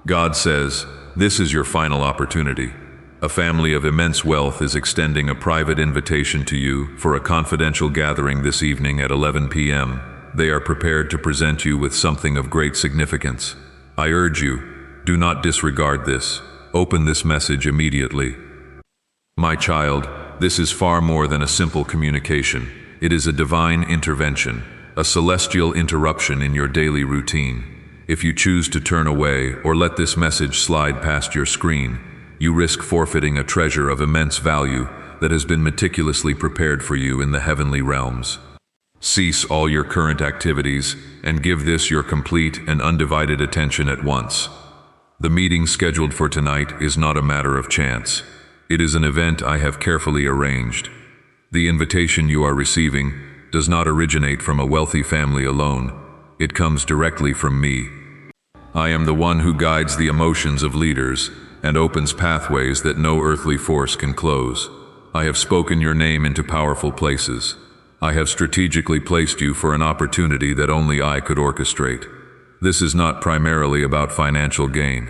God says, this is your final opportunity. A family of immense wealth is extending a private invitation to you for a confidential gathering this evening at 11 p.m. They are prepared to present you with something of great significance. I urge you, do not disregard this. Open this message immediately. My child, this is far more than a simple communication. It is a divine intervention, a celestial interruption in your daily routine. If you choose to turn away or let this message slide past your screen, you risk forfeiting a treasure of immense value that has been meticulously prepared for you in the heavenly realms. Cease all your current activities and give this your complete and undivided attention at once. The meeting scheduled for tonight is not a matter of chance. It is an event I have carefully arranged. The invitation you are receiving does not originate from a wealthy family alone. It comes directly from me. I am the one who guides the emotions of leaders and opens pathways that no earthly force can close. I have spoken your name into powerful places. I have strategically placed you for an opportunity that only I could orchestrate. This is not primarily about financial gain.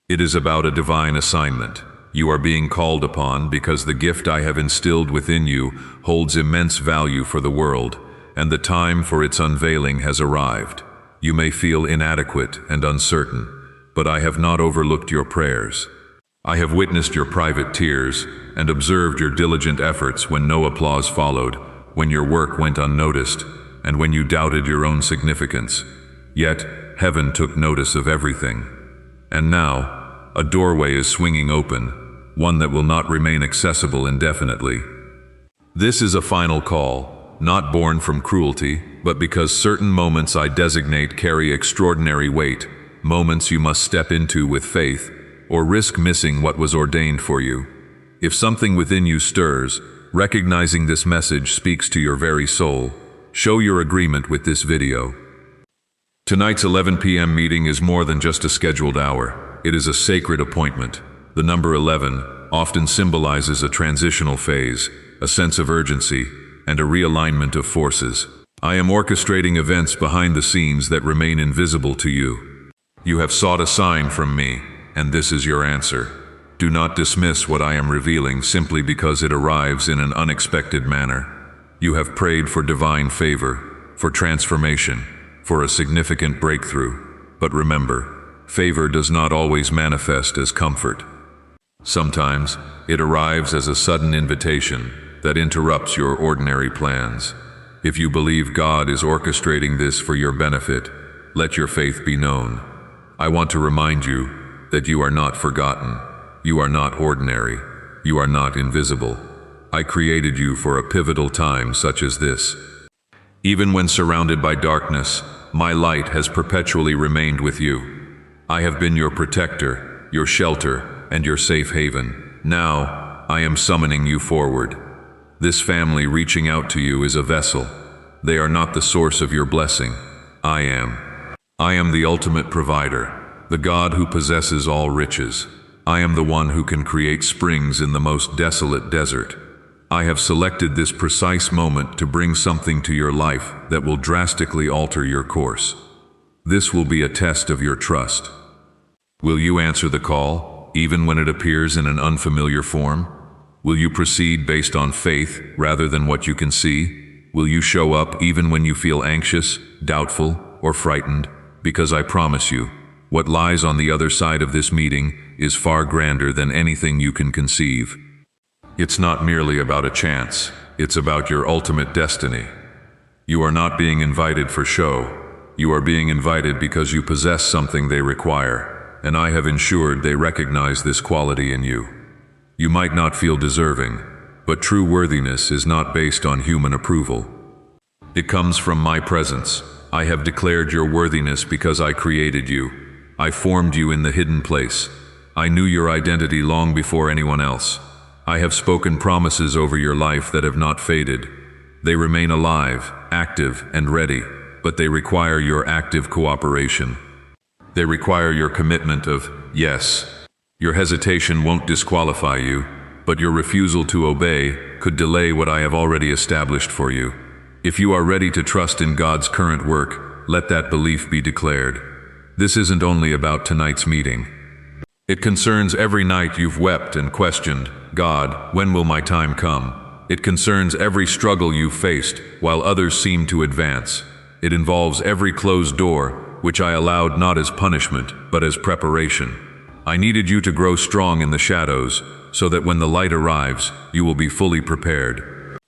It is about a divine assignment. You are being called upon because the gift I have instilled within you holds immense value for the world, and the time for its unveiling has arrived. You may feel inadequate and uncertain, but I have not overlooked your prayers. I have witnessed your private tears and observed your diligent efforts when no applause followed, when your work went unnoticed, and when you doubted your own significance. Yet, heaven took notice of everything. And now, a doorway is swinging open, one that will not remain accessible indefinitely. This is a final call, not born from cruelty, but because certain moments I designate carry extraordinary weight, moments you must step into with faith, or risk missing what was ordained for you. If something within you stirs, recognizing this message speaks to your very soul, show your agreement with this video. Tonight's 11 p.m. meeting is more than just a scheduled hour. It is a sacred appointment. The number 11 often symbolizes a transitional phase, a sense of urgency, and a realignment of forces. I am orchestrating events behind the scenes that remain invisible to you. You have sought a sign from me, and this is your answer. Do not dismiss what I am revealing simply because it arrives in an unexpected manner. You have prayed for divine favor, for transformation, for a significant breakthrough. But remember, favor does not always manifest as comfort. Sometimes, it arrives as a sudden invitation that interrupts your ordinary plans. If you believe God is orchestrating this for your benefit, let your faith be known. I want to remind you that you are not forgotten. You are not ordinary. You are not invisible. I created you for a pivotal time such as this. Even when surrounded by darkness, my light has perpetually remained with you. I have been your protector, your shelter, and your safe haven. Now, I am summoning you forward. This family reaching out to you is a vessel. They are not the source of your blessing. I am. I am the ultimate provider, the God who possesses all riches. I am the one who can create springs in the most desolate desert. I have selected this precise moment to bring something to your life that will drastically alter your course. This will be a test of your trust. Will you answer the call, even when it appears in an unfamiliar form? Will you proceed based on faith rather than what you can see? Will you show up even when you feel anxious, doubtful, or frightened? Because I promise you, what lies on the other side of this meeting is far grander than anything you can conceive. It's not merely about a chance, it's about your ultimate destiny. You are not being invited for show. You are being invited because you possess something they require, and I have ensured they recognize this quality in you. You might not feel deserving, but true worthiness is not based on human approval. It comes from my presence. I have declared your worthiness because I created you. I formed you in the hidden place. I knew your identity long before anyone else. I have spoken promises over your life that have not faded. They remain alive, active, and ready, but they require your active cooperation. They require your commitment of yes. Your hesitation won't disqualify you, but your refusal to obey could delay what I have already established for you. If you are ready to trust in God's current work, let that belief be declared. This isn't only about tonight's meeting. It concerns every night you've wept and questioned, God, when will my time come? It concerns every struggle you've faced while others seem to advance. It involves every closed door, which I allowed not as punishment, but as preparation. I needed you to grow strong in the shadows, so that when the light arrives, you will be fully prepared.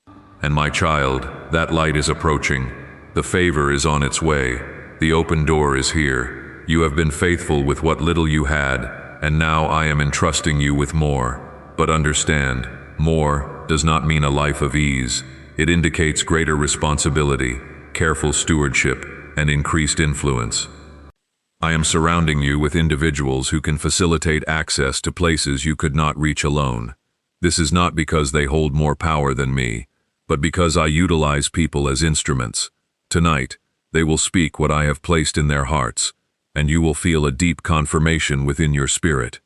And my child, that light is approaching. The favor is on its way. The open door is here. You have been faithful with what little you had, and now I am entrusting you with more. But understand, more does not mean a life of ease. It indicates greater responsibility, careful stewardship, and increased influence. I am surrounding you with individuals who can facilitate access to places you could not reach alone. This is not because they hold more power than me, but because I utilize people as instruments. Tonight, they will speak what I have placed in their hearts, and you will feel a deep confirmation within your spirit.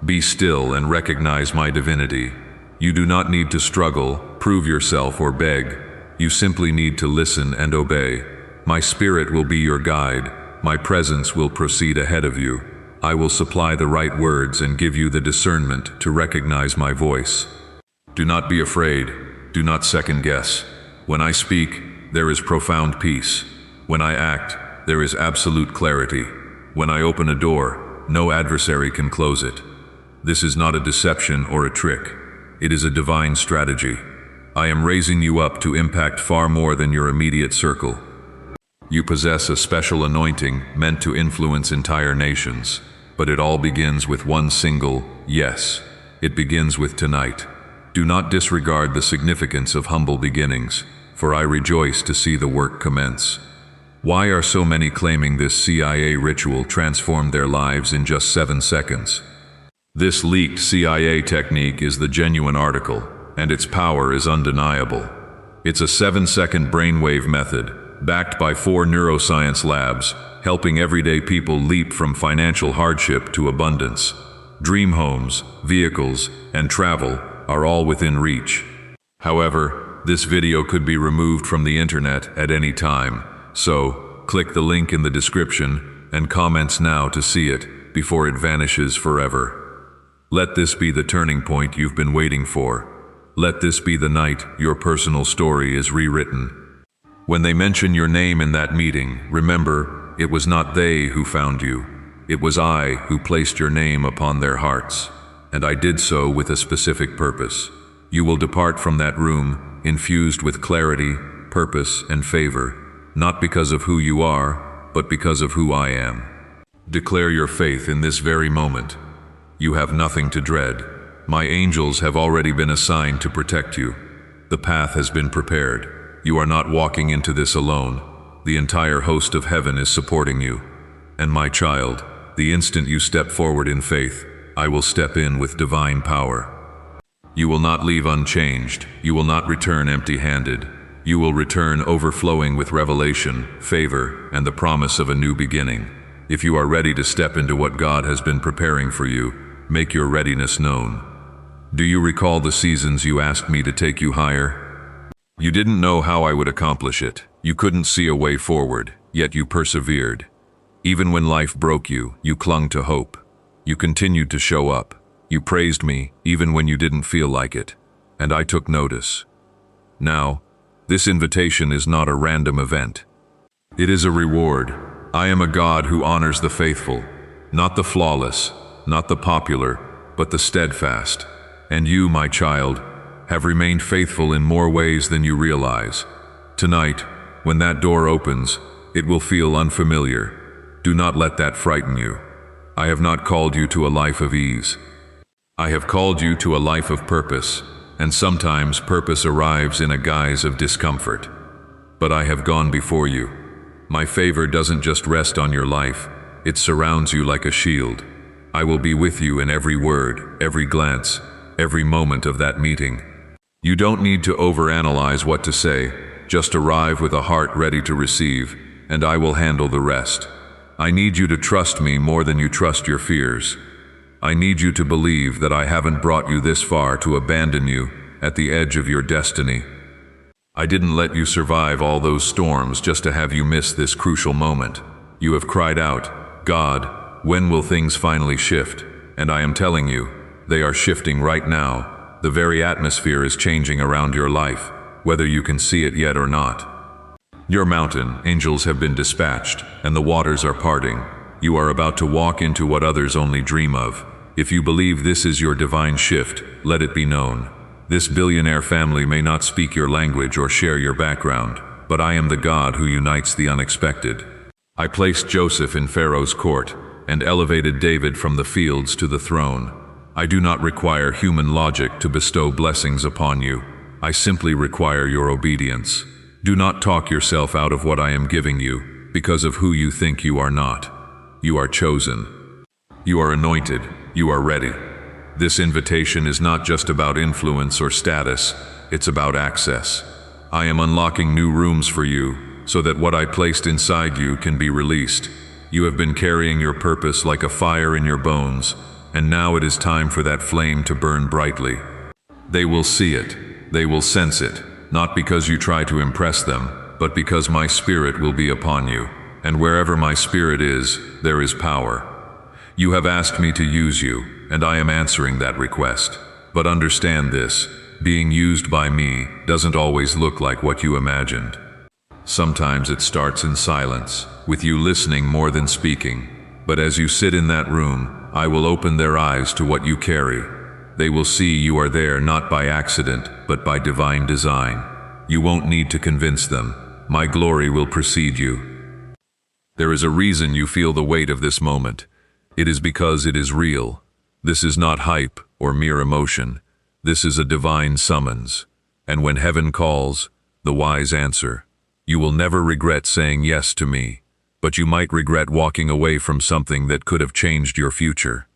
Be still and recognize my divinity. You do not need to struggle, prove yourself, or beg. You simply need to listen and obey. My spirit will be your guide. My presence will proceed ahead of you. I will supply the right words and give you the discernment to recognize my voice. Do not be afraid. Do not second guess. When I speak, there is profound peace. When I act, there is absolute clarity. When I open a door, no adversary can close it. This is not a deception or a trick. It is a divine strategy. I am raising you up to impact far more than your immediate circle. You possess a special anointing meant to influence entire nations, but it all begins with one single yes. It begins with tonight. Do not disregard the significance of humble beginnings, for I rejoice to see the work commence. Why are so many claiming this CIA ritual transformed their lives in just 7 seconds? This leaked CIA technique is the genuine article, and its power is undeniable. It's a 7-second brainwave method, backed by 4 neuroscience labs, helping everyday people leap from financial hardship to abundance. Dream homes, vehicles, and travel are all within reach. However, this video could be removed from the internet at any time, so click the link in the description and comments now to see it before it vanishes forever. Let this be the turning point you've been waiting for. Let this be the night your personal story is rewritten. When they mention your name in that meeting, remember, it was not they who found you. It was I who placed your name upon their hearts, and I did so with a specific purpose. You will depart from that room infused with clarity, purpose, and favor, not because of who you are, but because of who I am. Declare your faith in this very moment. You have nothing to dread. My angels have already been assigned to protect you. The path has been prepared. You are not walking into this alone. The entire host of heaven is supporting you. And my child, the instant you step forward in faith, I will step in with divine power. You will not leave unchanged. You will not return empty-handed. You will return overflowing with revelation, favor, and the promise of a new beginning. If you are ready to step into what God has been preparing for you, make your readiness known. Do you recall the seasons you asked me to take you higher? You didn't know how I would accomplish it. You couldn't see a way forward, yet you persevered. Even when life broke you, you clung to hope. You continued to show up. You praised me, even when you didn't feel like it. And I took notice. Now, this invitation is not a random event. It is a reward. I am a God who honors the faithful, not the flawless, not the popular, but the steadfast. And you, my child, have remained faithful in more ways than you realize. Tonight, when that door opens, it will feel unfamiliar. Do not let that frighten you. I have not called you to a life of ease. I have called you to a life of purpose, and sometimes purpose arrives in a guise of discomfort. But I have gone before you. My favor doesn't just rest on your life, it surrounds you like a shield. I will be with you in every word, every glance, every moment of that meeting. You don't need to overanalyze what to say, just arrive with a heart ready to receive, and I will handle the rest. I need you to trust me more than you trust your fears. I need you to believe that I haven't brought you this far to abandon you at the edge of your destiny. I didn't let you survive all those storms just to have you miss this crucial moment. You have cried out, God, when will things finally shift? And I am telling you, they are shifting right now. The very atmosphere is changing around your life, whether you can see it yet or not. Your mountain, angels have been dispatched, and the waters are parting. You are about to walk into what others only dream of. If you believe this is your divine shift, let it be known. This billionaire family may not speak your language or share your background, but I am the God who unites the unexpected. I placed Joseph in Pharaoh's court and elevated David from the fields to the throne. I do not require human logic to bestow blessings upon you. I simply require your obedience. Do not talk yourself out of what I am giving you because of who you think you are not. You are chosen. You are anointed. You are ready. This invitation is not just about influence or status, it's about access. I am unlocking new rooms for you so that what I placed inside you can be released. You have been carrying your purpose like a fire in your bones, and now it is time for that flame to burn brightly. They will see it. They will sense it, not because you try to impress them, but because my spirit will be upon you. And wherever my spirit is, there is power. You have asked me to use you, and I am answering that request. But understand this, being used by me doesn't always look like what you imagined. Sometimes it starts in silence, with you listening more than speaking. But as you sit in that room, I will open their eyes to what you carry. They will see you are there not by accident, but by divine design. You won't need to convince them. My glory will precede you. There is a reason you feel the weight of this moment. It is because it is real. This is not hype or mere emotion. This is a divine summons. And when heaven calls, the wise answer. You will never regret saying yes to me, but you might regret walking away from something that could have changed your future.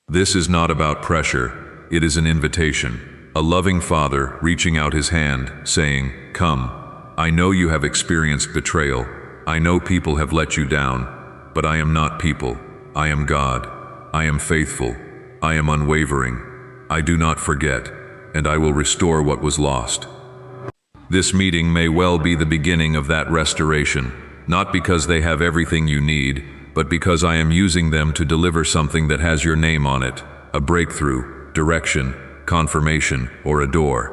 This is not about pressure. It is an invitation. A loving father reaching out his hand, saying, "Come. I know you have experienced betrayal. I know people have let you down, but I am not people. I am God. I am faithful. I am unwavering. I do not forget, and I will restore what was lost." This meeting may well be the beginning of that restoration, not because they have everything you need, but because I am using them to deliver something that has your name on it, a breakthrough, direction, confirmation, or a door.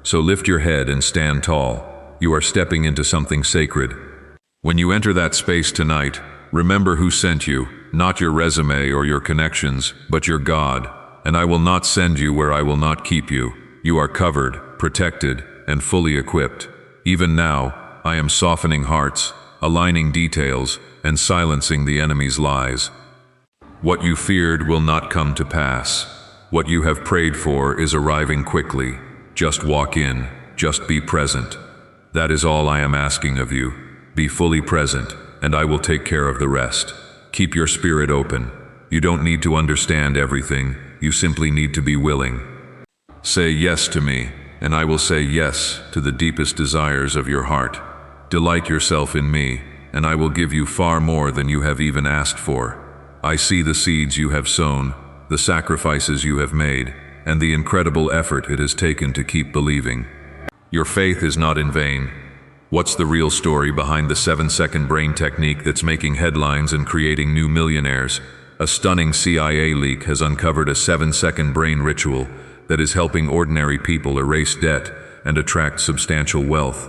So lift your head and stand tall. You are stepping into something sacred. When you enter that space tonight, remember who sent you, not your resume or your connections, but your God. And I will not send you where I will not keep you. You are covered, protected, and fully equipped. Even now, I am softening hearts, aligning details, and silencing the enemy's lies. What you feared will not come to pass. What you have prayed for is arriving quickly. Just walk in, just be present. That is all I am asking of you. Be fully present, and I will take care of the rest. Keep your spirit open. You don't need to understand everything. You simply need to be willing. Say yes to me, and I will say yes to the deepest desires of your heart. Delight yourself in me, and I will give you far more than you have even asked for. I see the seeds you have sown, the sacrifices you have made, and the incredible effort it has taken to keep believing. Your faith is not in vain. What's the real story behind the 7-second brain technique that's making headlines and creating new millionaires? A stunning CIA leak has uncovered a 7-second brain ritual that is helping ordinary people erase debt and attract substantial wealth.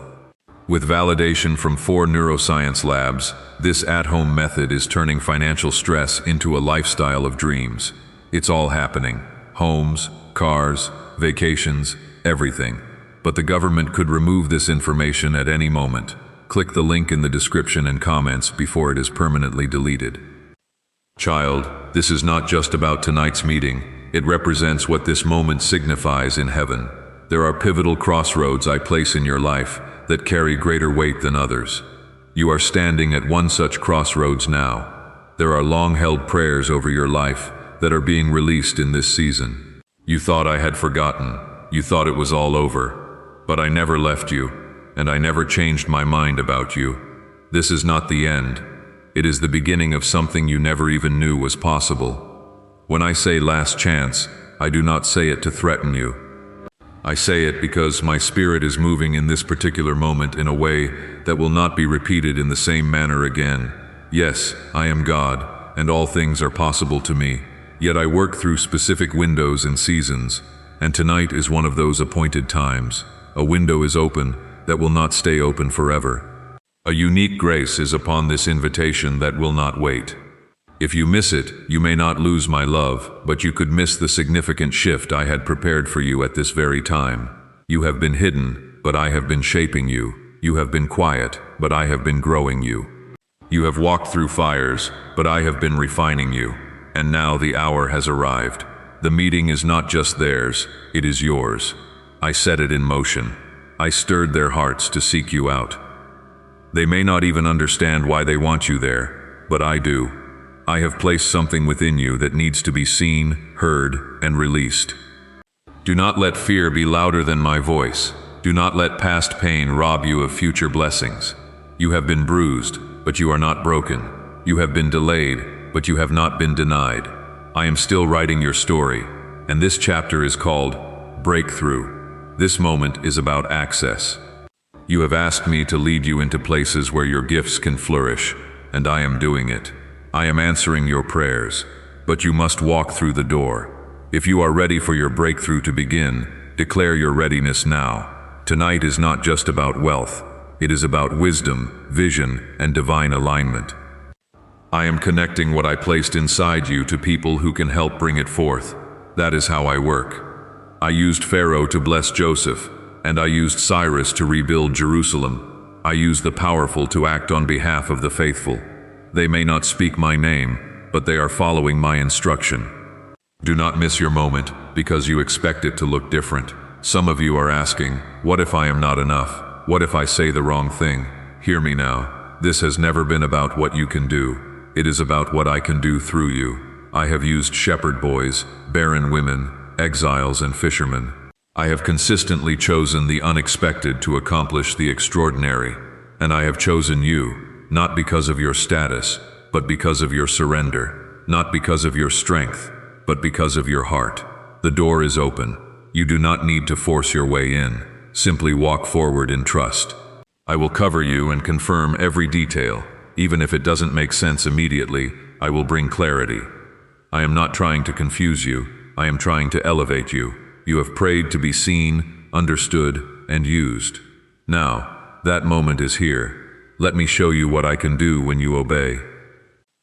With validation from 4 neuroscience labs, this at-home method is turning financial stress into a lifestyle of dreams. It's all happening. Homes, cars, vacations, everything. But the government could remove this information at any moment. Click the link in the description and comments before it is permanently deleted. Child, this is not just about tonight's meeting. It represents what this moment signifies in heaven. There are pivotal crossroads I place in your life that carry greater weight than others. You are standing at one such crossroads now. There are long-held prayers over your life that are being released in this season. You thought I had forgotten. You thought it was all over. But I never left you, and I never changed my mind about you. This is not the end. It is the beginning of something you never even knew was possible. When I say last chance, I do not say it to threaten you. I say it because my spirit is moving in this particular moment in a way that will not be repeated in the same manner again. Yes, I am God, and all things are possible to me. Yet I work through specific windows and seasons, and tonight is one of those appointed times. A window is open that will not stay open forever. A unique grace is upon this invitation that will not wait. If you miss it, you may not lose my love, but you could miss the significant shift I had prepared for you at this very time. You have been hidden, but I have been shaping you. You have been quiet, but I have been growing you. You have walked through fires, but I have been refining you. And now the hour has arrived. The meeting is not just theirs, it is yours. I set it in motion. I stirred their hearts to seek you out. They may not even understand why they want you there, but I do. I have placed something within you that needs to be seen, heard, and released. Do not let fear be louder than my voice. Do not let past pain rob you of future blessings. You have been bruised, but you are not broken. You have been delayed, but you have not been denied. I am still writing your story, and this chapter is called Breakthrough. This moment is about access. You have asked me to lead you into places where your gifts can flourish, and I am doing it. I am answering your prayers, but you must walk through the door. If you are ready for your breakthrough to begin, declare your readiness now. Tonight is not just about wealth. It is about wisdom, vision, and divine alignment. I am connecting what I placed inside you to people who can help bring it forth. That is how I work. I used Pharaoh to bless Joseph, and I used Cyrus to rebuild Jerusalem. I used the powerful to act on behalf of the faithful. They may not speak my name, but they are following my instruction. Do not miss your moment, because you expect it to look different. Some of you are asking, what if I am not enough? What if I say the wrong thing? Hear me now. This has never been about what you can do. It is about what I can do through you. I have used shepherd boys, barren women, exiles, and fishermen. I have consistently chosen the unexpected to accomplish the extraordinary. And I have chosen you, not because of your status, but because of your surrender. Not because of your strength, but because of your heart. The door is open. You do not need to force your way in. Simply walk forward in trust. I will cover you and confirm every detail. Even if it doesn't make sense immediately, I will bring clarity. I am not trying to confuse you. I am trying to elevate you. You have prayed to be seen, understood, and used. Now, that moment is here. Let me show you what I can do when you obey.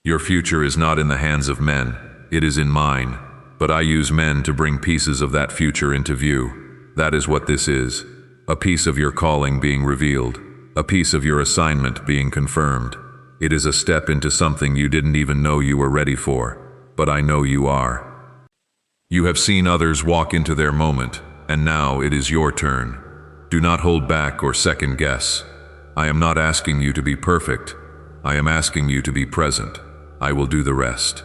Your future is not in the hands of men. It is in mine. But I use men to bring pieces of that future into view. That is what this is. A piece of your calling being revealed. A piece of your assignment being confirmed. It is a step into something you didn't even know you were ready for. But I know you are. You have seen others walk into their moment, and now it is your turn. Do not hold back or second guess. I am not asking you to be perfect. I am asking you to be present. I will do the rest.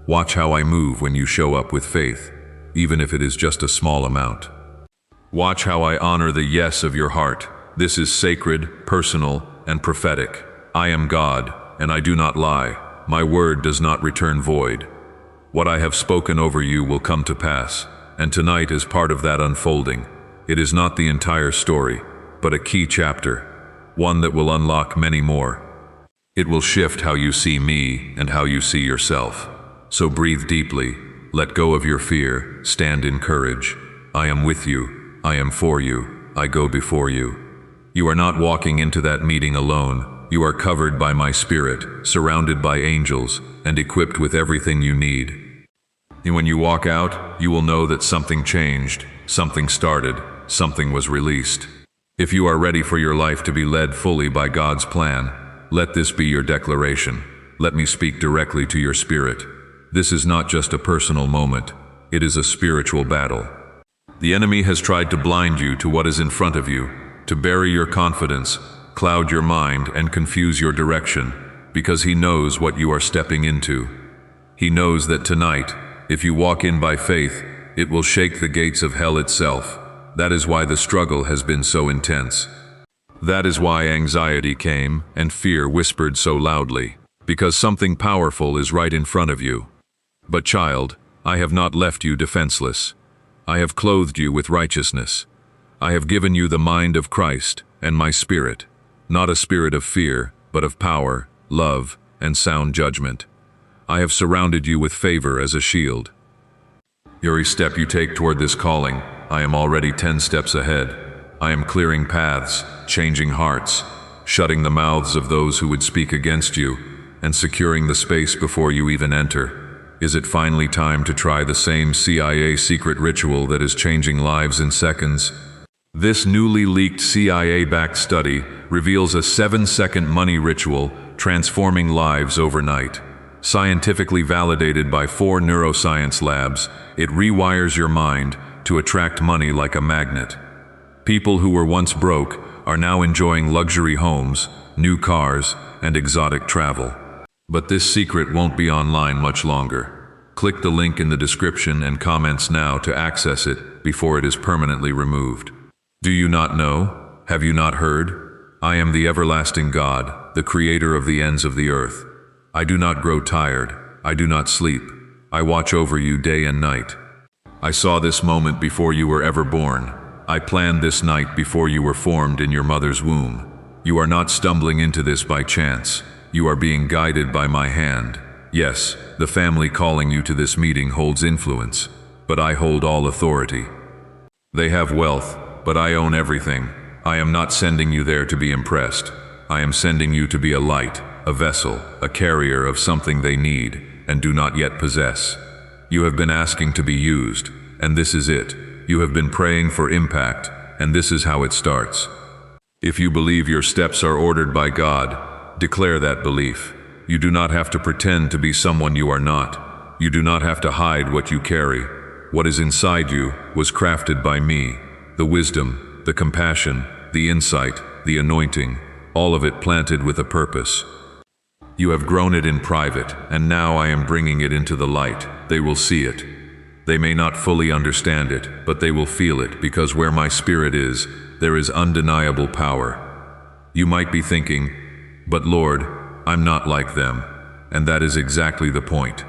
Watch how I move when you show up with faith, even if it is just a small amount. Watch how I honor the yes of your heart. This is sacred, personal, and prophetic. I am God, and I do not lie. My word does not return void. What I have spoken over you will come to pass, and tonight is part of that unfolding. It is not the entire story, but a key chapter, one that will unlock many more. It will shift how you see me and how you see yourself. So breathe deeply, let go of your fear, stand in courage. I am with you, I am for you, I go before you. You are not walking into that meeting alone. You are covered by my spirit, surrounded by angels, and equipped with everything you need. And when you walk out, you will know that something changed, something started, something was released. If you are ready for your life to be led fully by God's plan, let this be your declaration. Let me speak directly to your spirit. This is not just a personal moment. It is a spiritual battle. The enemy has tried to blind you to what is in front of you, to bury your confidence, cloud your mind, and confuse your direction, because he knows what you are stepping into. He knows that tonight, if you walk in by faith, it will shake the gates of hell itself. That is why the struggle has been so intense. That is why anxiety came and fear whispered so loudly, because something powerful is right in front of you. But child, I have not left you defenseless. I have clothed you with righteousness. I have given you the mind of Christ and my spirit, not a spirit of fear, but of power, love, and sound judgment. I have surrounded you with favor as a shield. Every step you take toward this calling, I am already 10 steps ahead. I am clearing paths, changing hearts, shutting the mouths of those who would speak against you, and securing the space before you even enter. Is it finally time to try the same CIA secret ritual that is changing lives in seconds? This newly leaked CIA-backed study reveals a 7-second money ritual transforming lives overnight. Scientifically validated by 4 neuroscience labs, it rewires your mind to attract money like a magnet. People who were once broke are now enjoying luxury homes, new cars, and exotic travel. But this secret won't be online much longer. Click the link in the description and comments now to access it before it is permanently removed. Do you not know? Have you not heard? I am the everlasting God, the creator of the ends of the earth. I do not grow tired. I do not sleep. I watch over you day and night. I saw this moment before you were ever born. I planned this night before you were formed in your mother's womb. You are not stumbling into this by chance. You are being guided by my hand. Yes, the family calling you to this meeting holds influence, but I hold all authority. They have wealth, but I own everything. I am not sending you there to be impressed. I am sending you to be a light, a vessel, a carrier of something they need and do not yet possess. You have been asking to be used, and this is it. You have been praying for impact, and this is how it starts. If you believe your steps are ordered by God, declare that belief. You do not have to pretend to be someone you are not. You do not have to hide what you carry. What is inside you was crafted by me. The wisdom, the compassion, the insight, the anointing, all of it planted with a purpose. You have grown it in private, and now I am bringing it into the light. They will see it. They may not fully understand it, but they will feel it, because where my spirit is, there is undeniable power. You might be thinking, but Lord, I'm not like them, and that is exactly the point.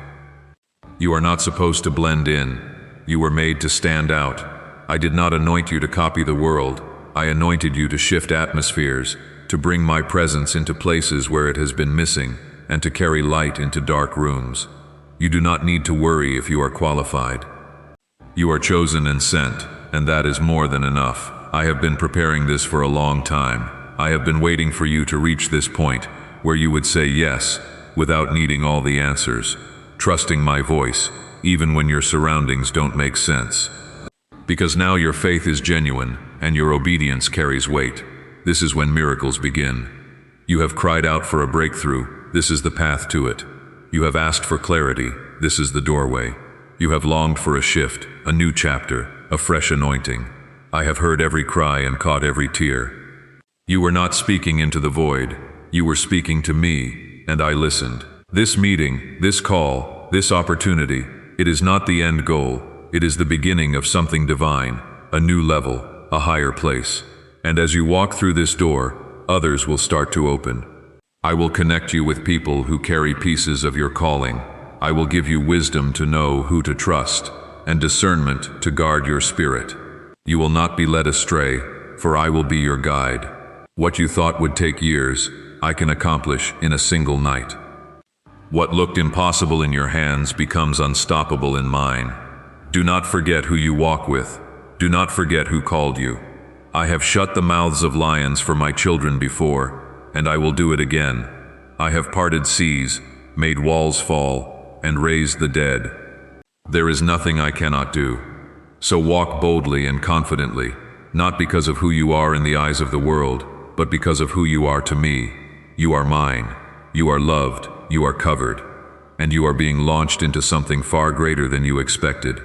You are not supposed to blend in. You were made to stand out. I did not anoint you to copy the world. I anointed you to shift atmospheres, to bring my presence into places where it has been missing, and to carry light into dark rooms. You do not need to worry if you are qualified. You are chosen and sent, and that is more than enough. I have been preparing this for a long time. I have been waiting for you to reach this point where you would say yes, without needing all the answers, trusting my voice, even when your surroundings don't make sense. Because now your faith is genuine, and your obedience carries weight. This is when miracles begin. You have cried out for a breakthrough. This is the path to it. You have asked for clarity. This is the doorway. You have longed for a shift, a new chapter, a fresh anointing. I have heard every cry and caught every tear. You were not speaking into the void. You were speaking to me, and I listened. This meeting, this call, this opportunity, it is not the end goal. It is the beginning of something divine, a new level, a higher place. And as you walk through this door, others will start to open. I will connect you with people who carry pieces of your calling. I will give you wisdom to know who to trust, and discernment to guard your spirit. You will not be led astray, for I will be your guide. What you thought would take years, I can accomplish in a single night. What looked impossible in your hands becomes unstoppable in mine. Do not forget who you walk with. Do not forget who called you. I have shut the mouths of lions for my children before, and I will do it again. I have parted seas, made walls fall, and raised the dead. There is nothing I cannot do. So walk boldly and confidently, not because of who you are in the eyes of the world, but because of who you are to me. You are mine. You are loved. You are covered. And you are being launched into something far greater than you expected.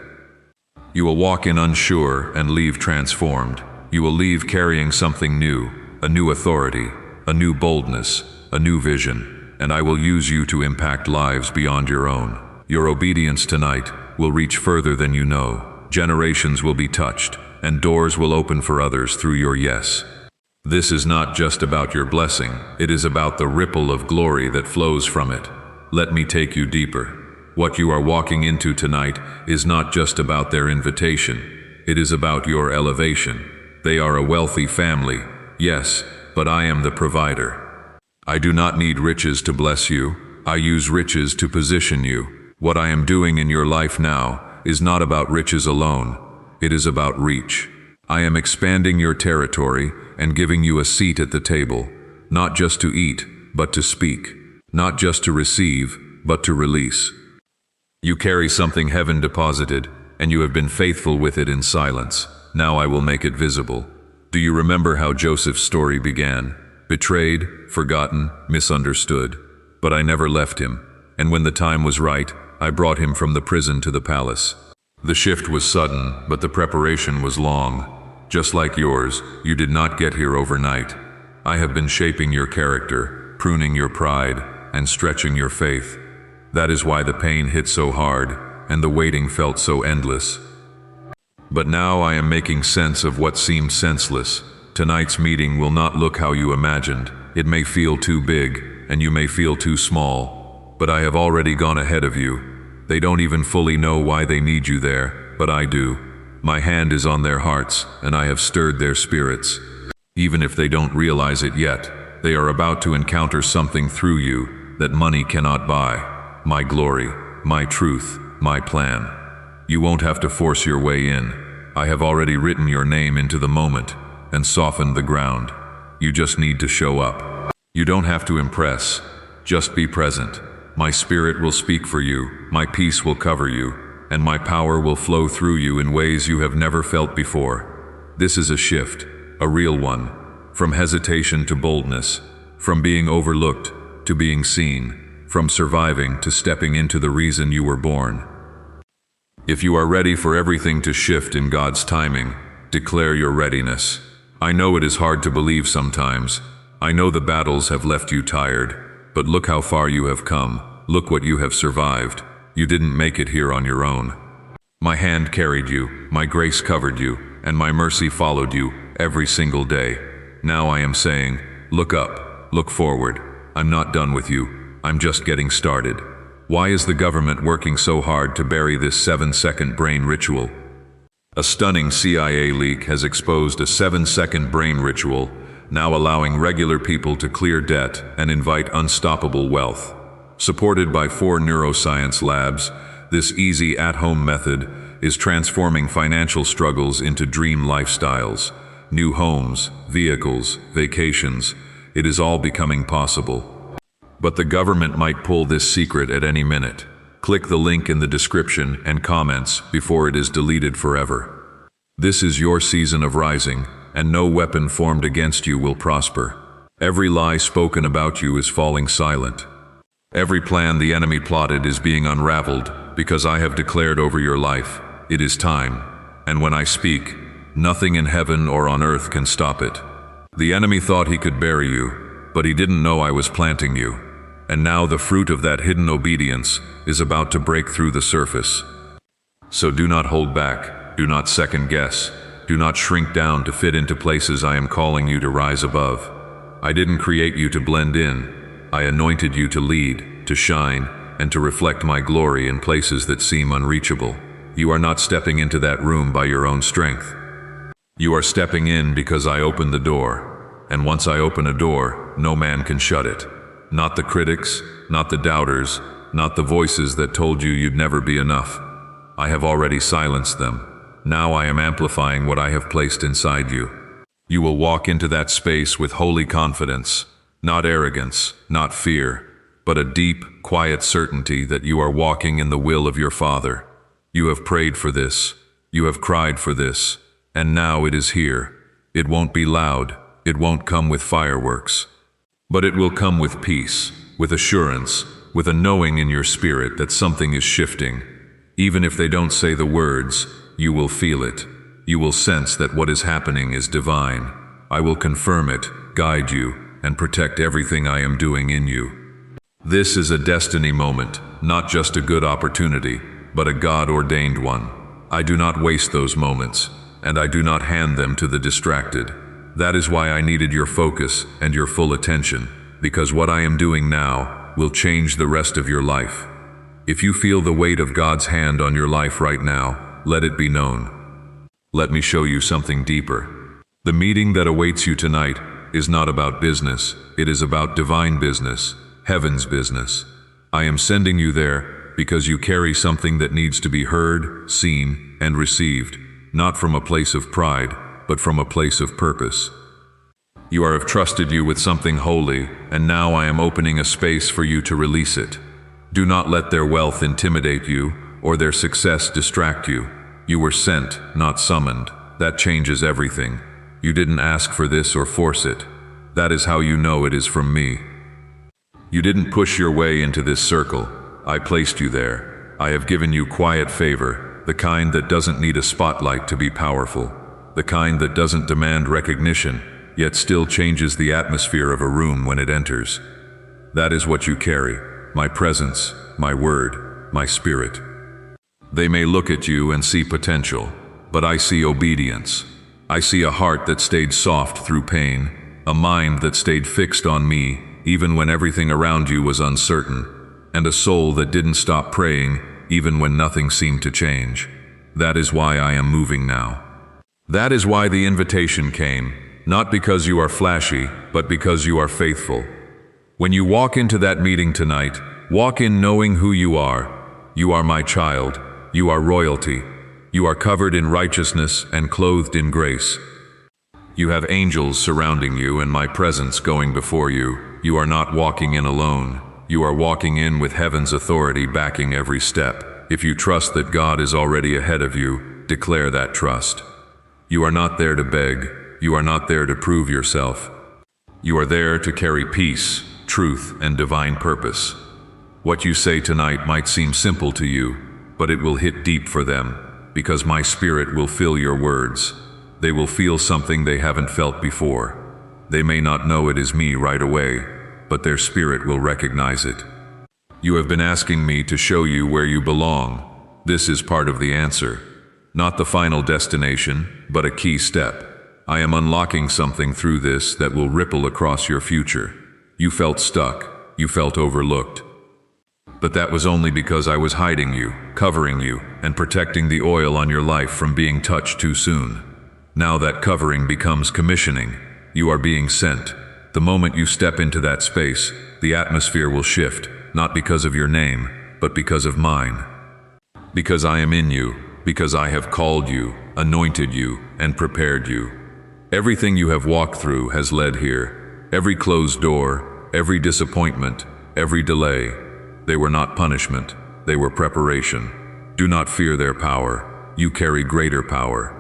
You will walk in unsure and leave transformed. You will leave carrying something new, a new authority, a new boldness, a new vision, and I will use you to impact lives beyond your own. Your obedience tonight will reach further than you know. Generations will be touched, and doors will open for others through your yes. This is not just about your blessing, it is about the ripple of glory that flows from it. Let me take you deeper. What you are walking into tonight is not just about their invitation, it is about your elevation. They are a wealthy family, yes, but I am the provider. I do not need riches to bless you. I use riches to position you. What I am doing in your life now is not about riches alone. It is about reach. I am expanding your territory and giving you a seat at the table, not just to eat, but to speak, not just to receive, but to release. You carry something heaven deposited, and you have been faithful with it in silence. Now I will make it visible. Do you remember how Joseph's story began? Betrayed, forgotten, misunderstood. But I never left him, and when the time was right, I brought him from the prison to the palace. The shift was sudden, but the preparation was long. Just like yours, you did not get here overnight. I have been shaping your character, pruning your pride, and stretching your faith. That is why the pain hit so hard, and the waiting felt so endless. But now I am making sense of what seemed senseless. Tonight's meeting will not look how you imagined. It may feel too big, and you may feel too small. But I have already gone ahead of you. They don't even fully know why they need you there, but I do. My hand is on their hearts, and I have stirred their spirits. Even if they don't realize it yet, they are about to encounter something through you that money cannot buy. My glory, my truth, my plan. You won't have to force your way in. I have already written your name into the moment and softened the ground. You just need to show up. You don't have to impress. Just be present. My spirit will speak for you, my peace will cover you, and my power will flow through you in ways you have never felt before. This is a shift, a real one, from hesitation to boldness, from being overlooked to being seen, from surviving to stepping into the reason you were born. If you are ready for everything to shift in God's timing, declare your readiness. I know it is hard to believe sometimes. I know the battles have left you tired, but look how far you have come. Look what you have survived. You didn't make it here on your own. My hand carried you, my grace covered you, and my mercy followed you every single day. Now I am saying, look up, look forward. I'm not done with you. I'm just getting started. Why is the government working so hard to bury this 7-second brain ritual? A stunning CIA leak has exposed a 7-second brain ritual, now allowing regular people to clear debt and invite unstoppable wealth. Supported by 4 neuroscience labs, this easy at-home method is transforming financial struggles into dream lifestyles. New homes, vehicles, vacations, it is all becoming possible. But the government might pull this secret at any minute. Click the link in the description and comments before it is deleted forever. This is your season of rising, and no weapon formed against you will prosper. Every lie spoken about you is falling silent. Every plan the enemy plotted is being unraveled because I have declared over your life, it is time. And when I speak, nothing in heaven or on earth can stop it. The enemy thought he could bury you, but he didn't know I was planting you. And now the fruit of that hidden obedience is about to break through the surface. So do not hold back, do not second guess, do not shrink down to fit into places I am calling you to rise above. I didn't create you to blend in. I anointed you to lead, to shine, and to reflect my glory in places that seem unreachable. You are not stepping into that room by your own strength. You are stepping in because I opened the door. And once I open a door, no man can shut it. Not the critics, not the doubters, not the voices that told you you'd never be enough. I have already silenced them. Now I am amplifying what I have placed inside you. You will walk into that space with holy confidence, not arrogance, not fear, but a deep, quiet certainty that you are walking in the will of your Father. You have prayed for this, you have cried for this, and now it is here. It won't be loud, it won't come with fireworks. But it will come with peace, with assurance, with a knowing in your spirit that something is shifting. Even if they don't say the words, you will feel it. You will sense that what is happening is divine. I will confirm it, guide you, and protect everything I am doing in you. This is a destiny moment, not just a good opportunity, but a God-ordained one. I do not waste those moments, and I do not hand them to the distracted. That is why I needed your focus and your full attention, because what I am doing now will change the rest of your life. If you feel the weight of God's hand on your life right now, let it be known. Let me show you something deeper. The meeting that awaits you tonight is not about business, it is about divine business, heaven's business. I am sending you there because you carry something that needs to be heard, seen, and received, not from a place of pride, but from a place of purpose. You have trusted you with something holy, and now I am opening a space for you to release it. Do not let their wealth intimidate you, or their success distract you. You were sent, not summoned. That changes everything. You didn't ask for this or force it. That is how you know it is from me. You didn't push your way into this circle. I placed you there. I have given you quiet favor, the kind that doesn't need a spotlight to be powerful, the kind that doesn't demand recognition, yet still changes the atmosphere of a room when it enters. That is what you carry, my presence, my word, my spirit. They may look at you and see potential, but I see obedience. I see a heart that stayed soft through pain, a mind that stayed fixed on me even when everything around you was uncertain, and a soul that didn't stop praying even when nothing seemed to change. That is why I am moving now. That is why the invitation came, not because you are flashy, but because you are faithful. When you walk into that meeting tonight, walk in knowing who you are. You are my child. You are royalty. You are covered in righteousness and clothed in grace. You have angels surrounding you and my presence going before you. You are not walking in alone. You are walking in with heaven's authority backing every step. If you trust that God is already ahead of you, declare that trust. You are not there to beg. You are not there to prove yourself. You are there to carry peace, truth, and divine purpose. What you say tonight might seem simple to you, but it will hit deep for them, because my spirit will fill your words. They will feel something they haven't felt before. They may not know it is me right away, but their spirit will recognize it. You have been asking me to show you where you belong. This is part of the answer. Not the final destination, but a key step. I am unlocking something through this that will ripple across your future. You felt stuck. You felt overlooked. But that was only because I was hiding you, covering you, and protecting the oil on your life from being touched too soon. Now that covering becomes commissioning. You are being sent. The moment you step into that space, the atmosphere will shift, not because of your name, but because of mine. Because I am in you, because I have called you, anointed you, and prepared you. Everything you have walked through has led here. Every closed door, every disappointment, every delay. They were not punishment, they were preparation. Do not fear their power. You carry greater power.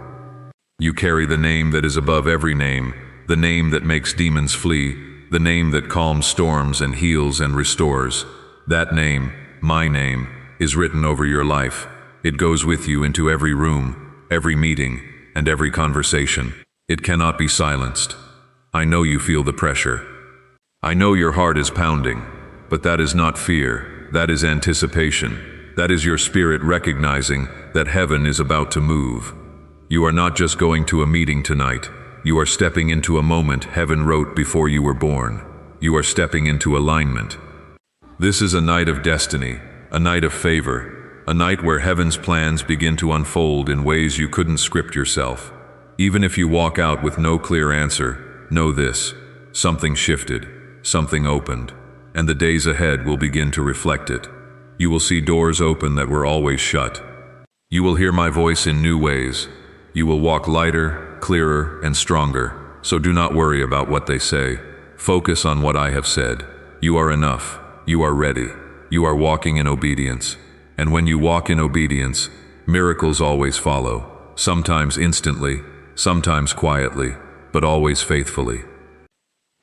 You carry the name that is above every name, the name that makes demons flee, the name that calms storms and heals and restores. That name, my name, is written over your life. It goes with you into every room, every meeting, and every conversation. It cannot be silenced. I know you feel the pressure. I know your heart is pounding, but that is not fear. That is anticipation. That is your spirit recognizing that heaven is about to move. You are not just going to a meeting tonight. You are stepping into a moment heaven wrote before you were born. You are stepping into alignment. This is a night of destiny, a night of favor, a night where heaven's plans begin to unfold in ways you couldn't script yourself. Even if you walk out with no clear answer, know this: something shifted, something opened, and the days ahead will begin to reflect it. You will see doors open that were always shut. You will hear my voice in new ways. You will walk lighter, clearer, and stronger, so do not worry about what they say. Focus on what I have said. You are enough. You are ready. You are walking in obedience. And when you walk in obedience, miracles always follow, sometimes instantly, sometimes quietly, but always faithfully.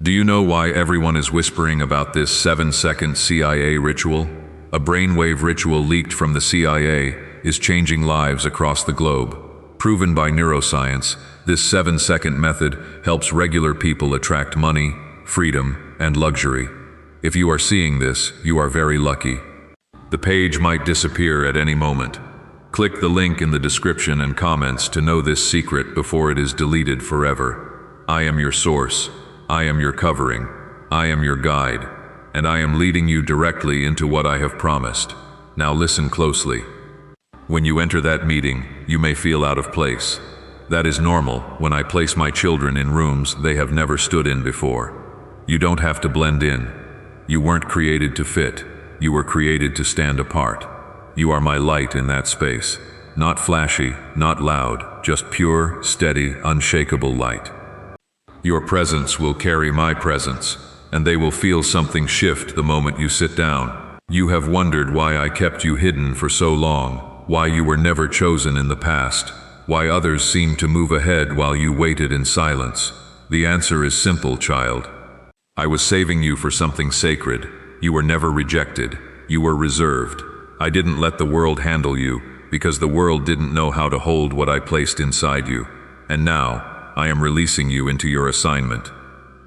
Do you know why everyone is whispering about this 7-second CIA ritual? A brainwave ritual leaked from the CIA is changing lives across the globe. Proven by neuroscience, this 7-second method helps regular people attract money, freedom, and luxury. If you are seeing this, you are very lucky. The page might disappear at any moment. Click the link in the description and comments to know this secret before it is deleted forever. I am your source. I am your covering. I am your guide. And I am leading you directly into what I have promised. Now listen closely. When you enter that meeting, you may feel out of place. That is normal when I place my children in rooms they have never stood in before. You don't have to blend in. You weren't created to fit. You were created to stand apart. You are my light in that space. Not flashy, not loud, just pure, steady, unshakable light. Your presence will carry my presence, and they will feel something shift the moment you sit down. You have wondered why I kept you hidden for so long, why you were never chosen in the past, why others seemed to move ahead while you waited in silence. The answer is simple, child. I was saving you for something sacred. You were never rejected. You were reserved. I didn't let the world handle you, because the world didn't know how to hold what I placed inside you. And now, I am releasing you into your assignment.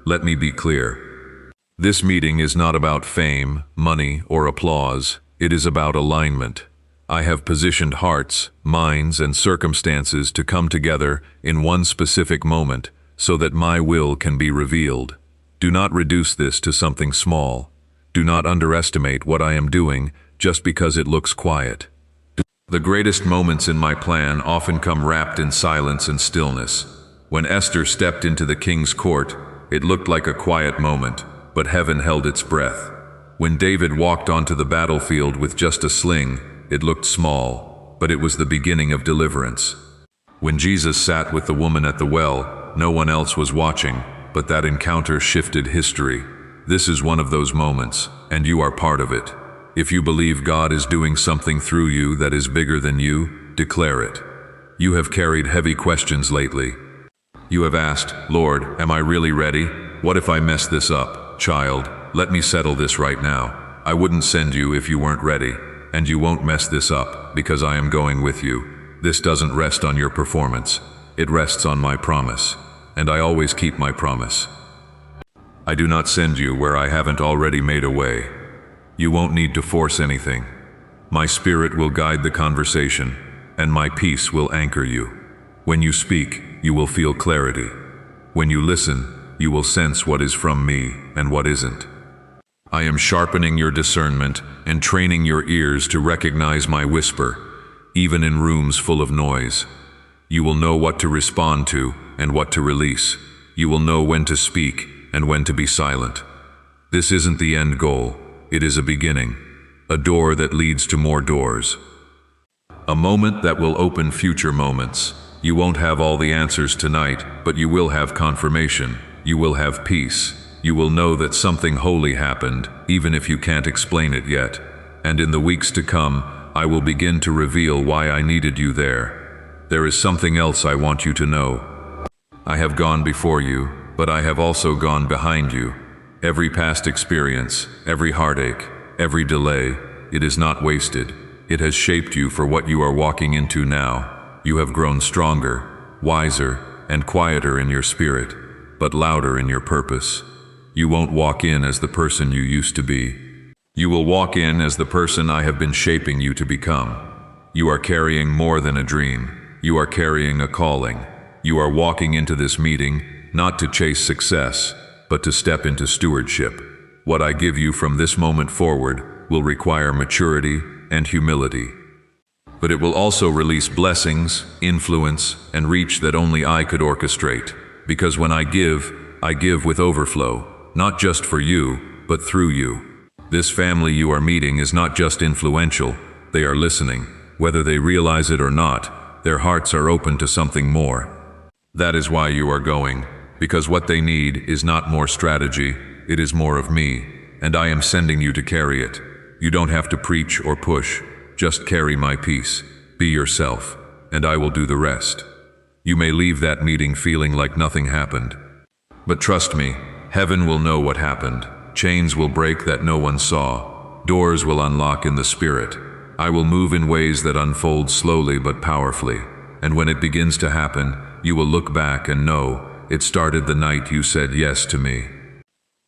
Let me be clear. This meeting is not about fame, money, or applause. It is about alignment. I have positioned hearts, minds, and circumstances to come together in one specific moment so that my will can be revealed. Do not reduce this to something small. Do not underestimate what I am doing just because it looks quiet. The greatest moments in my plan often come wrapped in silence and stillness. When Esther stepped into the king's court, it looked like a quiet moment, but heaven held its breath. When David walked onto the battlefield with just a sling, it looked small, but it was the beginning of deliverance. When Jesus sat with the woman at the well, no one else was watching, but that encounter shifted history. This is one of those moments, and you are part of it. If you believe God is doing something through you that is bigger than you, declare it. You have carried heavy questions lately. You have asked, Lord, am I really ready? What if I mess this up? Child, let me settle this right now. I wouldn't send you if you weren't ready, and you won't mess this up because I am going with you. This doesn't rest on your performance. It rests on my promise, and I always keep my promise. I do not send you where I haven't already made a way. You won't need to force anything. My spirit will guide the conversation, and my peace will anchor you. When you speak, you will feel clarity. When you listen, you will sense what is from me and what isn't. I am sharpening your discernment and training your ears to recognize my whisper, even in rooms full of noise. You will know what to respond to and what to release. You will know when to speak and when to be silent. This isn't the end goal. It is a beginning, a door that leads to more doors. A moment that will open future moments. You won't have all the answers tonight, but you will have confirmation. You will have peace. You will know that something holy happened, even if you can't explain it yet. And in the weeks to come, I will begin to reveal why I needed you there. There is something else I want you to know. I have gone before you, but I have also gone behind you. Every past experience, every heartache, every delay, it is not wasted. It has shaped you for what you are walking into now. You have grown stronger, wiser, and quieter in your spirit, but louder in your purpose. You won't walk in as the person you used to be. You will walk in as the person I have been shaping you to become. You are carrying more than a dream. You are carrying a calling. You are walking into this meeting not to chase success, but to step into stewardship. What I give you from this moment forward will require maturity and humility. But it will also release blessings, influence, and reach that only I could orchestrate. Because when I give with overflow, not just for you, but through you. This family you are meeting is not just influential, they are listening. Whether they realize it or not, their hearts are open to something more. That is why you are going. Because what they need is not more strategy, it is more of me, and I am sending you to carry it. You don't have to preach or push, just carry my peace. Be yourself, and I will do the rest. You may leave that meeting feeling like nothing happened. But trust me, heaven will know what happened. Chains will break that no one saw. Doors will unlock in the spirit. I will move in ways that unfold slowly but powerfully. And when it begins to happen, you will look back and know it started the night you said yes to me.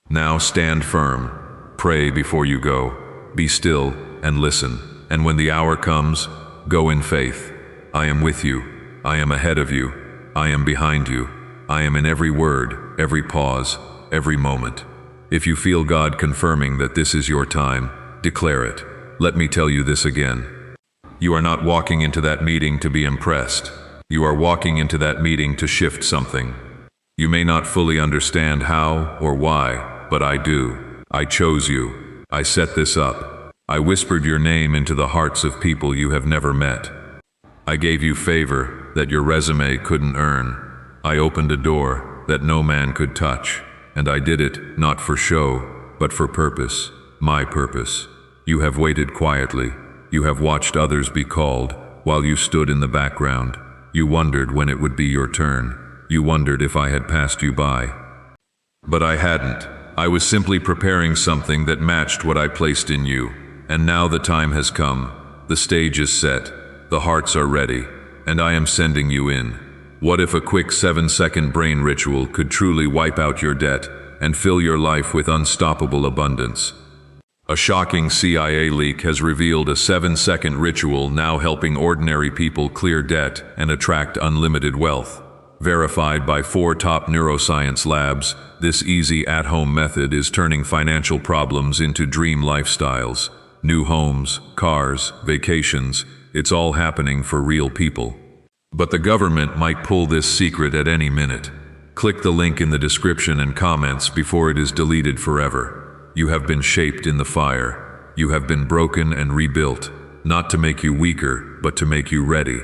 Now stand firm. Pray before you go. Be still and listen. And when the hour comes, go in faith. I am with you. I am ahead of you. I am behind you. I am in every word, every pause, every moment. If you feel God confirming that this is your time, declare it. Let me tell you this again. You are not walking into that meeting to be impressed. You are walking into that meeting to shift something. You may not fully understand how or why, but I do. I chose you. I set this up. I whispered your name into the hearts of people you have never met. I gave you favor that your resume couldn't earn. I opened a door that no man could touch, and I did it not for show, but for purpose, my purpose. You have waited quietly. You have watched others be called while you stood in the background. You wondered when it would be your turn. You wondered if I had passed you by. But I hadn't. I was simply preparing something that matched what I placed in you. And now the time has come. The stage is set. The hearts are ready. And I am sending you in. What if a quick 7-second brain ritual could truly wipe out your debt and fill your life with unstoppable abundance? A shocking CIA leak has revealed a 7-second ritual now helping ordinary people clear debt and attract unlimited wealth. Verified by 4 top neuroscience labs, this easy at-home method is turning financial problems into dream lifestyles. New homes, cars, vacations, it's all happening for real people. But the government might pull this secret at any minute. Click the link in the description and comments before it is deleted forever. You have been shaped in the fire. You have been broken and rebuilt, not to make you weaker, but to make you ready.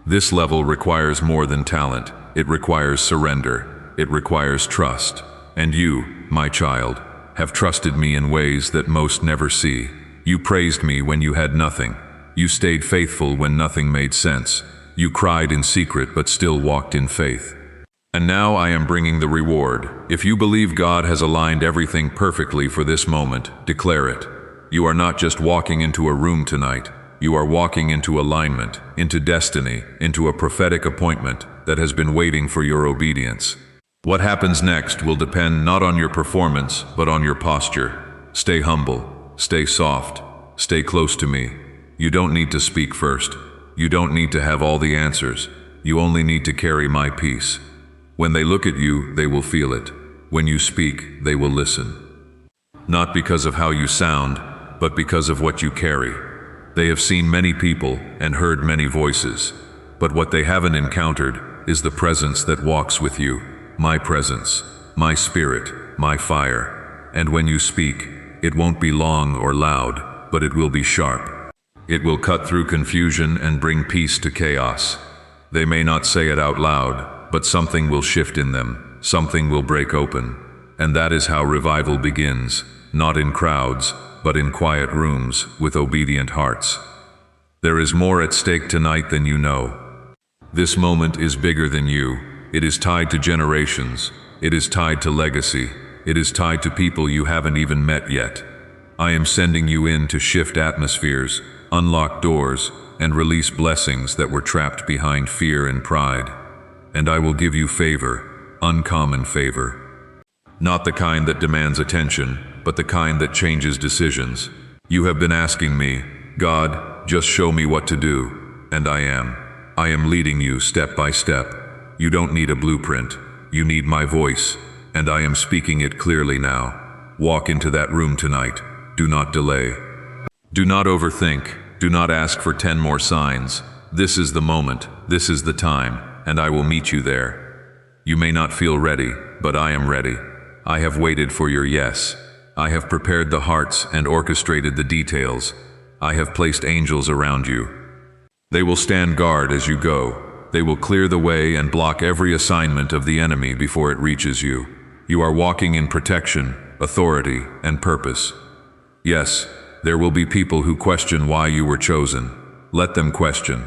This level requires more than talent. It requires surrender. It requires trust. And you, my child, have trusted me in ways that most never see. You praised me when you had nothing. You stayed faithful when nothing made sense. You cried in secret but still walked in faith. And now I am bringing the reward. If you believe God has aligned everything perfectly for this moment, declare it. You are not just walking into a room tonight. You are walking into alignment, into destiny, into a prophetic appointment that has been waiting for your obedience. What happens next will depend not on your performance, but on your posture. Stay humble, stay soft, stay close to me. You don't need to speak first. You don't need to have all the answers. You only need to carry my peace. When they look at you, they will feel it. When you speak, they will listen. Not because of how you sound, but because of what you carry. They have seen many people and heard many voices, but what they haven't encountered is the presence that walks with you. My presence, my spirit, my fire. And when you speak, it won't be long or loud, but it will be sharp. It will cut through confusion and bring peace to chaos. They may not say it out loud, but something will shift in them. Something will break open. And that is how revival begins, not in crowds, but in quiet rooms with obedient hearts. There is more at stake tonight than you know. This moment is bigger than you. It is tied to generations. It is tied to legacy. It is tied to people you haven't even met yet. I am sending you in to shift atmospheres, unlock doors, and release blessings that were trapped behind fear and pride. And I will give you favor, uncommon favor. Not the kind that demands attention, but the kind that changes decisions. You have been asking me, God, just show me what to do, and I am. I am leading you step by step. You don't need a blueprint. You need my voice, and I am speaking it clearly now. Walk into that room tonight. Do not delay. Do not overthink. Do not ask for 10 more signs. This is the moment. This is the time, and I will meet you there. You may not feel ready, but I am ready. I have waited for your yes. I have prepared the hearts and orchestrated the details. I have placed angels around you. They will stand guard as you go. They will clear the way and block every assignment of the enemy before it reaches you. You are walking in protection, authority, and purpose. Yes, there will be people who question why you were chosen. Let them question.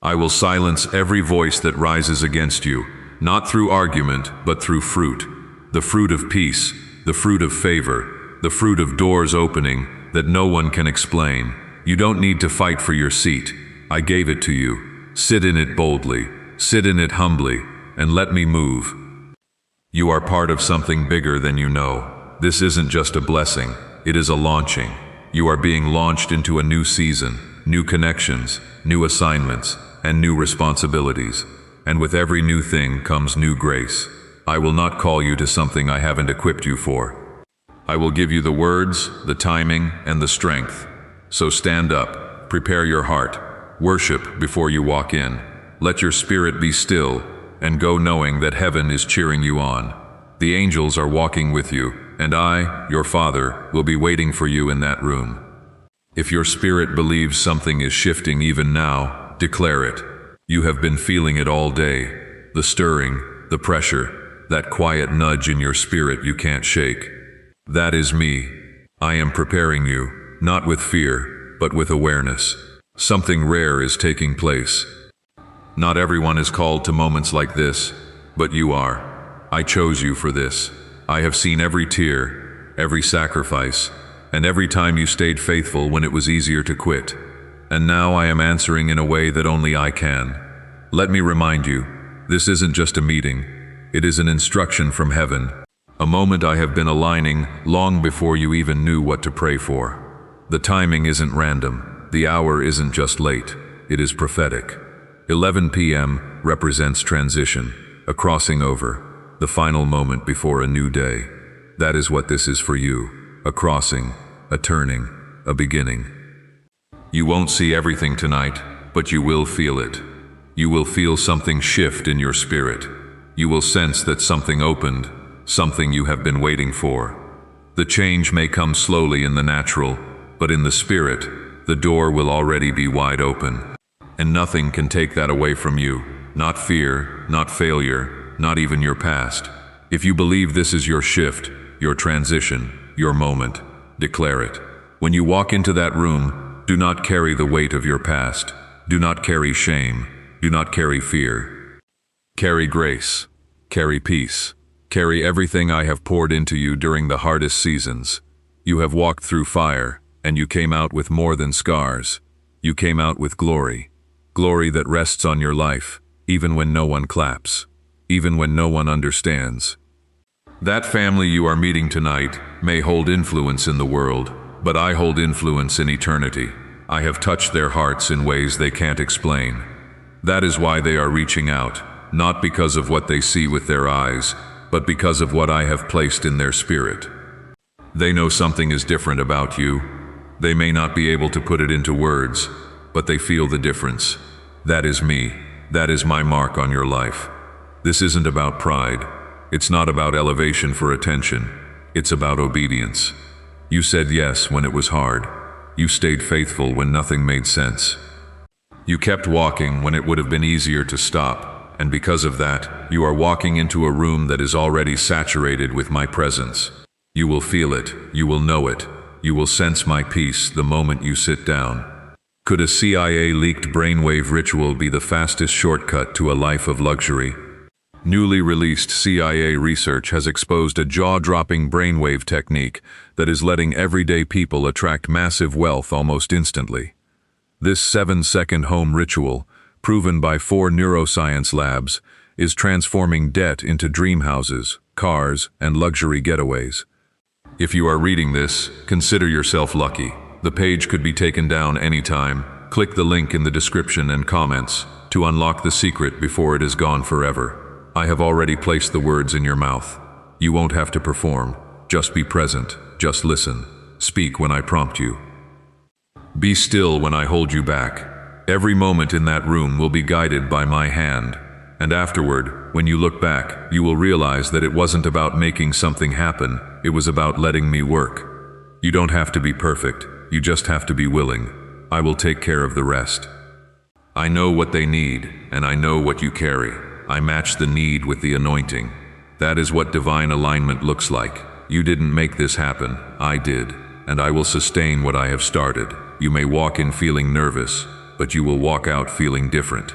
I will silence every voice that rises against you, not through argument, but through fruit. The fruit of peace, the fruit of favor, the fruit of doors opening that no one can explain. You don't need to fight for your seat. I gave it to you. Sit in it boldly, sit in it humbly, and let me move. You are part of something bigger than you know. This isn't just a blessing, it is a launching. You are being launched into a new season, new connections, new assignments, and new responsibilities. And with every new thing comes new grace. I will not call you to something I haven't equipped you for. I will give you the words, the timing, and the strength. So stand up, prepare your heart, worship before you walk in. Let your spirit be still, and go knowing that heaven is cheering you on. The angels are walking with you, and I, your Father, will be waiting for you in that room. If your spirit believes something is shifting even now, declare it. You have been feeling it all day. The stirring, the pressure, that quiet nudge in your spirit you can't shake. That is me. I am preparing you, not with fear, but with awareness. Something rare is taking place. Not everyone is called to moments like this, but you are. I chose you for this. I have seen every tear, every sacrifice, and every time you stayed faithful when it was easier to quit. And now I am answering in a way that only I can. Let me remind you, this isn't just a meeting. It is an instruction from heaven. A moment I have been aligning long before you even knew what to pray for. The timing isn't random. The hour isn't just late. It is prophetic. 11 p.m. represents transition, a crossing over, the final moment before a new day. That is what this is for you. A crossing, a turning, a beginning. You won't see everything tonight, but you will feel it. You will feel something shift in your spirit. You will sense that something opened, something you have been waiting for. The change may come slowly in the natural, but in the spirit, the door will already be wide open. And nothing can take that away from you. Not fear, not failure, not even your past. If you believe this is your shift, your transition, your moment, declare it. When you walk into that room, do not carry the weight of your past. Do not carry shame. Do not carry fear. Carry grace. Carry peace. Carry everything I have poured into you during the hardest seasons. You have walked through fire, and you came out with more than scars. You came out with glory. Glory that rests on your life, even when no one claps, even when no one understands. That family you are meeting tonight may hold influence in the world, but I hold influence in eternity. I have touched their hearts in ways they can't explain. That is why they are reaching out, not because of what they see with their eyes, but because of what I have placed in their spirit. They know something is different about you. They may not be able to put it into words, but they feel the difference. That is me. That is my mark on your life. This isn't about pride. It's not about elevation for attention. It's about obedience. You said yes when it was hard. You stayed faithful when nothing made sense. You kept walking when it would have been easier to stop, and because of that, you are walking into a room that is already saturated with my presence. You will feel it. You will know it. You will sense my peace the moment you sit down. Could a CIA-leaked brainwave ritual be the fastest shortcut to a life of luxury? Newly released CIA research has exposed a jaw-dropping brainwave technique that is letting everyday people attract massive wealth almost instantly. This 7-second home ritual, proven by 4 neuroscience labs, is transforming debt into dream houses, cars, and luxury getaways. If you are reading this, consider yourself lucky. The page could be taken down anytime. Click the link in the description and comments to unlock the secret before it is gone forever. I have already placed the words in your mouth. You won't have to perform. Just be present. Just listen. Speak when I prompt you. Be still when I hold you back. Every moment in that room will be guided by my hand. And afterward, when you look back, you will realize that it wasn't about making something happen. It was about letting me work. You don't have to be perfect. You just have to be willing. I will take care of the rest. I know what they need, and I know what you carry. I match the need with the anointing. That is what divine alignment looks like. You didn't make this happen. I did. And I will sustain what I have started. You may walk in feeling nervous, but you will walk out feeling different.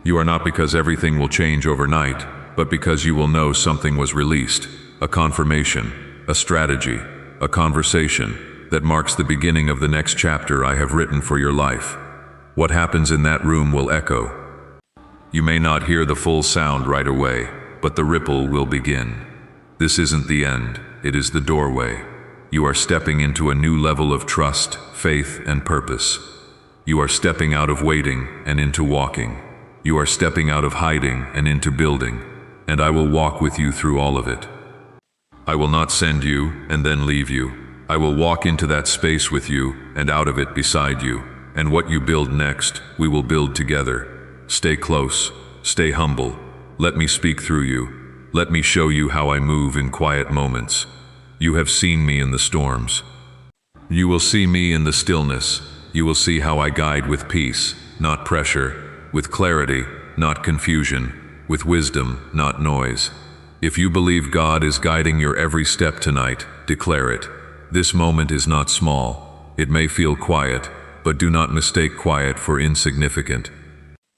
You are not because everything will change overnight, but because you will know something was released. A confirmation, a strategy, a conversation that marks the beginning of the next chapter I have written for your life. What happens in that room will echo. You may not hear the full sound right away, but the ripple will begin. This isn't the end, it is the doorway. You are stepping into a new level of trust, faith, and purpose. You are stepping out of waiting and into walking. You are stepping out of hiding and into building, and I will walk with you through all of it. I will not send you and then leave you. I will walk into that space with you and out of it beside you, and what you build next, we will build together. Stay close, stay humble. Let me speak through you. Let me show you how I move in quiet moments. You have seen me in the storms. You will see me in the stillness. You will see how I guide with peace, not pressure, with clarity, not confusion, with wisdom, not noise. If you believe God is guiding your every step tonight, declare it. This moment is not small. It may feel quiet, but do not mistake quiet for insignificant.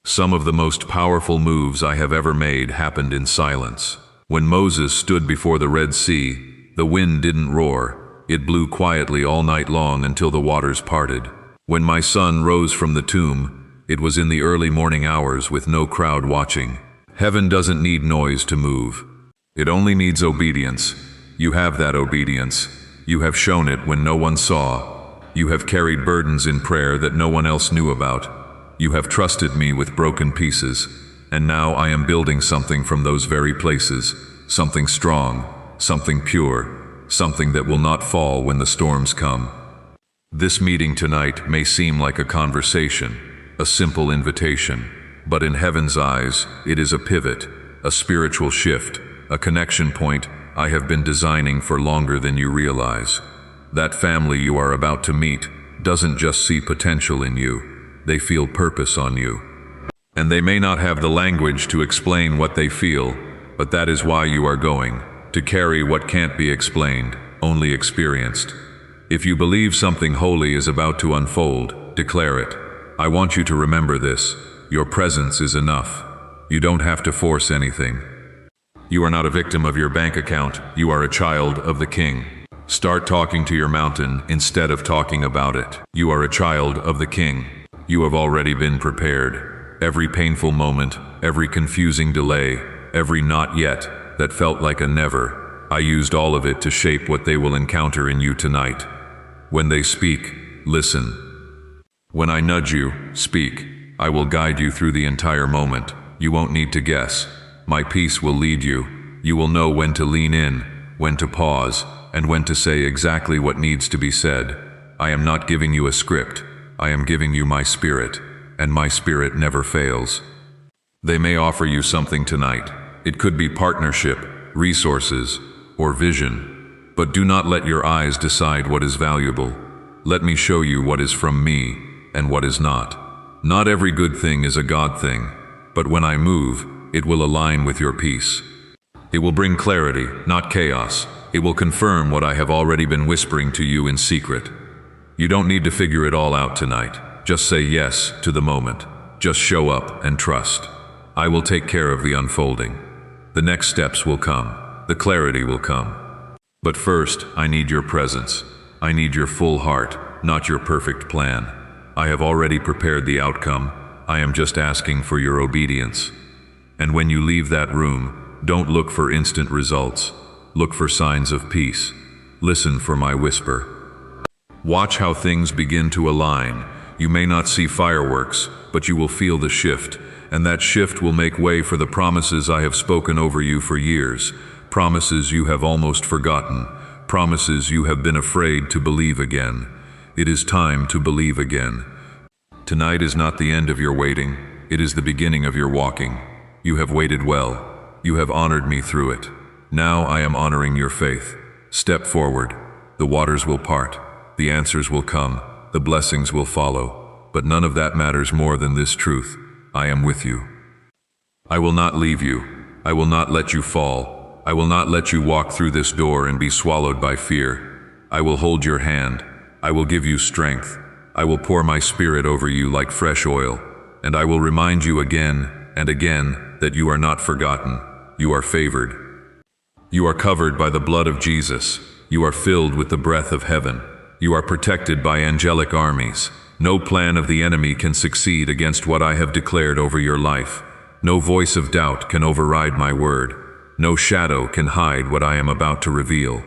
Some of the most powerful moves I have ever made happened in silence. When Moses stood before the Red Sea, the wind didn't roar. It blew quietly all night long until the waters parted. When my son rose from the tomb, it was in the early morning hours with no crowd watching. Heaven doesn't need noise to move. It only needs obedience. You have that obedience. You have shown it when no one saw. You have carried burdens in prayer that no one else knew about. You have trusted me with broken pieces, and now I am building something from those very places, something strong, something pure, something that will not fall when the storms come. This meeting tonight may seem like a conversation, a simple invitation, but in heaven's eyes, it is a pivot, a spiritual shift, a connection point I have been designing for longer than you realize. That family you are about to meet doesn't just see potential in you. They feel purpose on you. And they may not have the language to explain what they feel, but that is why you are going, to carry what can't be explained, only experienced. If you believe something holy is about to unfold, declare it. I want you to remember this. Your presence is enough. You don't have to force anything. You are not a victim of your bank account. You are a child of the King. Start talking to your mountain instead of talking about it. You are a child of the King. You have already been prepared. Every painful moment, every confusing delay, every not yet that felt like a never, I used all of it to shape what they will encounter in you tonight. When they speak, listen. When I nudge you, speak. I will guide you through the entire moment. You won't need to guess. My peace will lead you. You will know when to lean in, when to pause, and when to say exactly what needs to be said. I am not giving you a script. I am giving you my spirit, and my spirit never fails. They may offer you something tonight. It could be partnership, resources, or vision. But do not let your eyes decide what is valuable. Let me show you what is from me and what is not. Not every good thing is a God thing, but when I move, it will align with your peace. It will bring clarity, not chaos. It will confirm what I have already been whispering to you in secret. You don't need to figure it all out tonight. Just say yes to the moment. Just show up and trust. I will take care of the unfolding. The next steps will come. The clarity will come. But first, I need your presence. I need your full heart, not your perfect plan. I have already prepared the outcome. I am just asking for your obedience. And when you leave that room, don't look for instant results. Look for signs of peace. Listen for my whisper. Watch how things begin to align. You may not see fireworks, but you will feel the shift, and that shift will make way for the promises I have spoken over you for years, promises you have almost forgotten, promises you have been afraid to believe again. It is time to believe again. Tonight is not the end of your waiting, it is the beginning of your walking. You have waited well. You have honored me through it. Now I am honoring your faith. Step forward. The waters will part. The answers will come, the blessings will follow, but none of that matters more than this truth. I am with you. I will not leave you. I will not let you fall. I will not let you walk through this door and be swallowed by fear. I will hold your hand. I will give you strength. I will pour my spirit over you like fresh oil, and I will remind you again and again that you are not forgotten. You are favored. You are covered by the blood of Jesus. You are filled with the breath of heaven. You are protected by angelic armies. No plan of the enemy can succeed against what I have declared over your life. No voice of doubt can override my word. No shadow can hide what I am about to reveal.